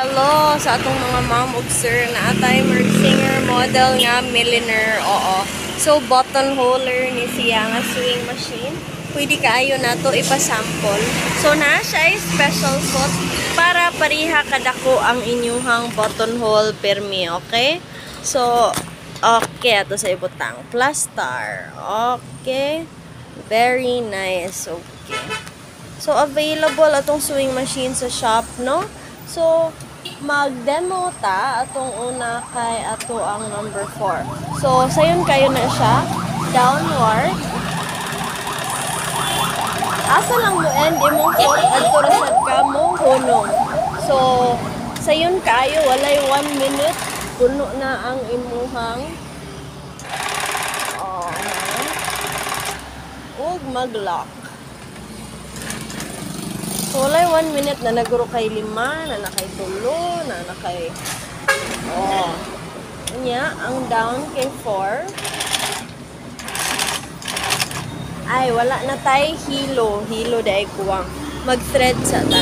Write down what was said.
Hello sa atong mga ma'am ug sir na atay singer model nga millionaire. Oo. So buttonholer ni siya nga sewing machine. Pwede kaayo nato ipasample. So na siya ay special suit para pariha kadako ang inyuhang buttonhole permi, okay? So okay ato sa ibutang plaster. Okay. Very nice. Okay. So available atong sewing machine sa shop, no? So, mag-demo ta atong una kay ato ang number 4. So, sayon kayo na siya. Downward. Asa lang mo end imong foot adto ra sad ka mo hunong. So, sayon kayo walay 1 minute puno na ang imuhang ug mag-lock. So, walay 1 minute na naguro kay 5, na nakay 3, na nakay nya ang down kay 4. Ay, wala na tay hilo. Hilo dahil kuwang. Mag-thread sa ta.